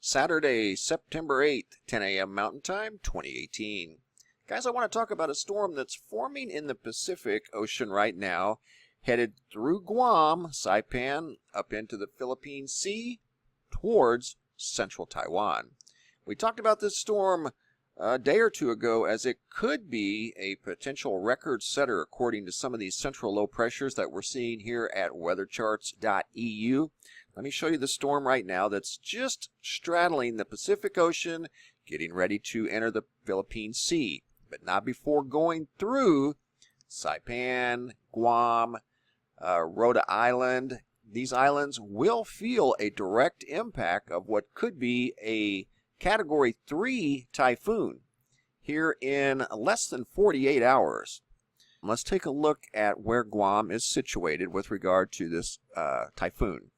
Saturday, September 8th, 10 a.m. Mountain Time, 2018. Guys, I want to talk about a storm that's forming in the Pacific Ocean right now, headed through Guam, Saipan, up into the Philippine Sea, towards central Taiwan. We talked about this storm a day or two ago as it could be a potential record setter according to some of these central low pressures that we're seeing here at weathercharts.eu. Let me show you the storm right now that's just straddling the Pacific Ocean, getting ready to enter the Philippine Sea, but not before going through Saipan, Guam, Rhode Island. These islands will feel a direct impact of what could be a Category 3 typhoon here in less than 48 hours. Let's take a look at where Guam is situated with regard to this typhoon.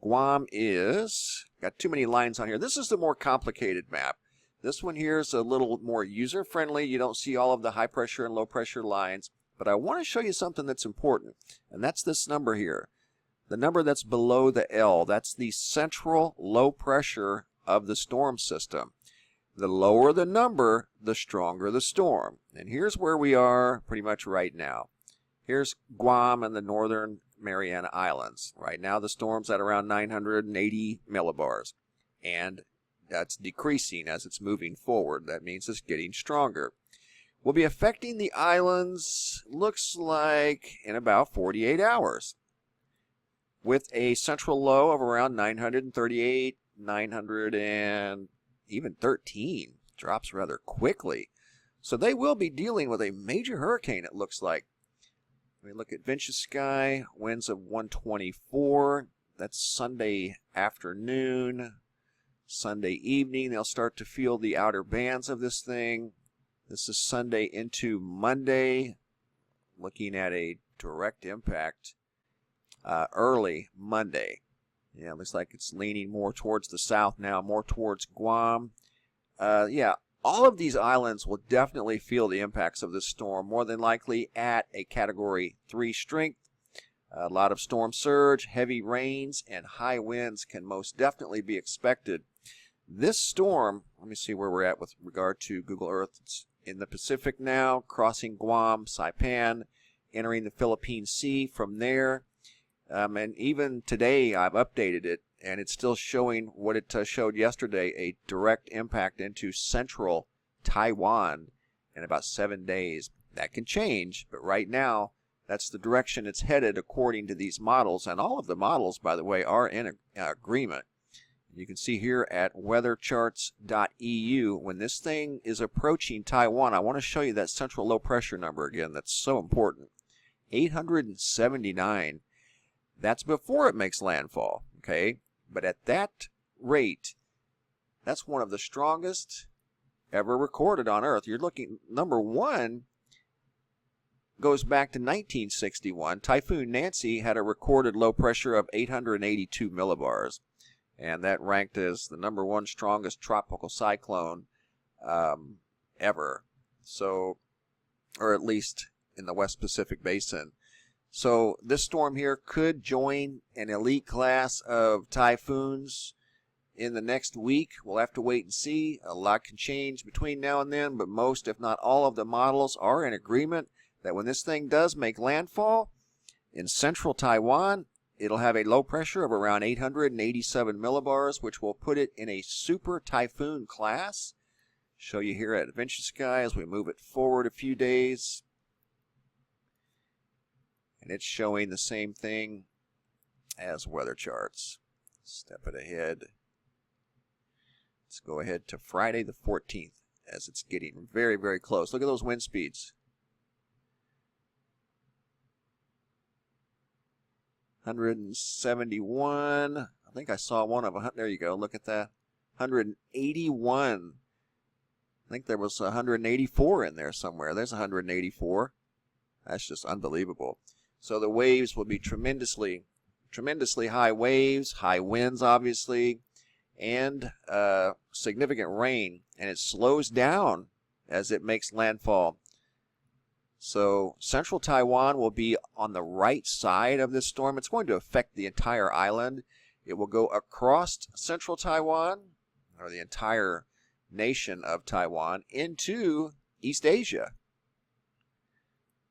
Guam is, got too many lines on here. This is the more complicated map. This one here is a little more user-friendly. You don't see all of the high pressure and low pressure lines. But I want to show you something that's important, and that's this number here. The number that's below the L, that's the central low pressure of the storm system. The lower the number, the stronger the storm. And here's where we are pretty much right now. Here's Guam and the northern Mariana Islands. Right now the storm's at around 980 millibars. And that's decreasing as it's moving forward. That means it's getting stronger. Will be affecting the islands, looks like, in about 48 hours. With a central low of around 938, 900 and even 13. Drops rather quickly. So they will be dealing with a major hurricane, it looks like. Let me look at Vinci Sky, winds of 124. That's Sunday afternoon. Sunday evening, they'll start to feel the outer bands of this thing. This is Sunday into Monday. Looking at a direct impact early Monday. Yeah, it looks like it's leaning more towards the south now, more towards Guam. Yeah, all of these islands will definitely feel the impacts of this storm, more than likely at a Category 3 strength. A lot of storm surge, heavy rains, and high winds can most definitely be expected. This storm, let me see where we're at with regard to Google Earth. It's in the Pacific now, crossing Guam, Saipan, entering the Philippine Sea from there. And even today I've updated it, and it's still showing what it showed yesterday, a direct impact into central Taiwan in about 7 days. That can change, but right now that's the direction it's headed according to these models. And all of the models, by the way, are in agreement. You can see here at weathercharts.eu, when this thing is approaching Taiwan, I want to show you that central low pressure number again. That's so important. 879. That's before it makes landfall, okay? But at that rate, that's one of the strongest ever recorded on Earth. You're looking, number one goes back to 1961. Typhoon Nancy had a recorded low pressure of 882 millibars. And that ranked as the number one strongest tropical cyclone ever. So, or at least in the West Pacific Basin. So this storm here could join an elite class of typhoons in the next week. We'll have to wait and see. A lot can change between now and then, but most, if not all, of the models are in agreement that when this thing does make landfall in central Taiwan, it'll have a low pressure of around 887 millibars, which will put it in a super typhoon class. Show you here at Vinci Sky as we move it forward a few days. And it's showing the same thing as weather charts. Step it ahead. Let's go ahead to Friday the 14th as it's getting very, very close. Look at those wind speeds. 171. I think I saw one of them. There you go. Look at that. 181. I think there was 184 in there somewhere. There's 184. That's just unbelievable. So the waves will be tremendously high waves, high winds obviously, and significant rain. And it slows down as it makes landfall. So central Taiwan will be on the right side of this storm. It's going to affect the entire island. It will go across central Taiwan, or the entire nation of Taiwan, into East Asia,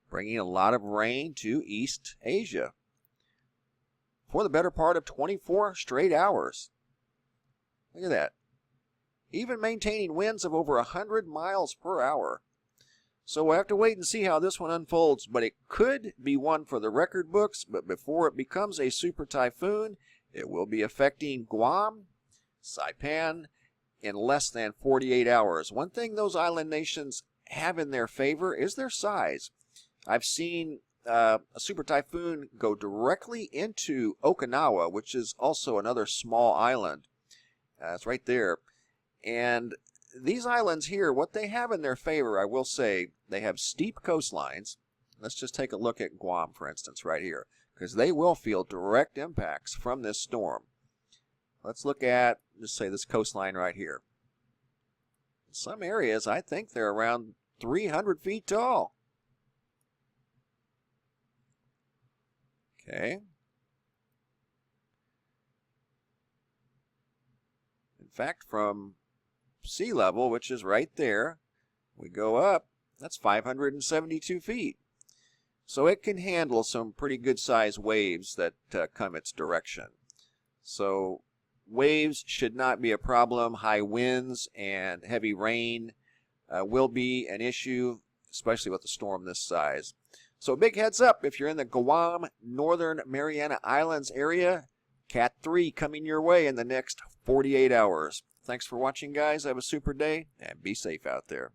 bringing a lot of rain to East Asia for the better part of 24 straight hours. Look at that. Even maintaining winds of over 100 miles per hour. So we'll have to wait and see how this one unfolds, but it could be one for the record books. But before it becomes a super typhoon, it will be affecting Guam, Saipan, in less than 48 hours. One thing those island nations have in their favor is their size. I've seen a super typhoon go directly into Okinawa, which is also another small island. It's right there. And these islands here, what they have in their favor, I will say, they have steep coastlines. Let's just take a look at Guam, for instance, right here, because they will feel direct impacts from this storm. Let's look at, just say, this coastline right here. In some areas, I think they're around 300 feet tall. Okay. In fact, from sea level, which is right there, we go up, that's 572 feet. So it can handle some pretty good sized waves that come its direction. So waves should not be a problem. High winds and heavy rain will be an issue, especially with a storm this size. So a big heads up if you're in the Guam, Northern Mariana Islands area, Cat 3 coming your way in the next 48 hours. Thanks for watching, guys. Have a super day, and be safe out there.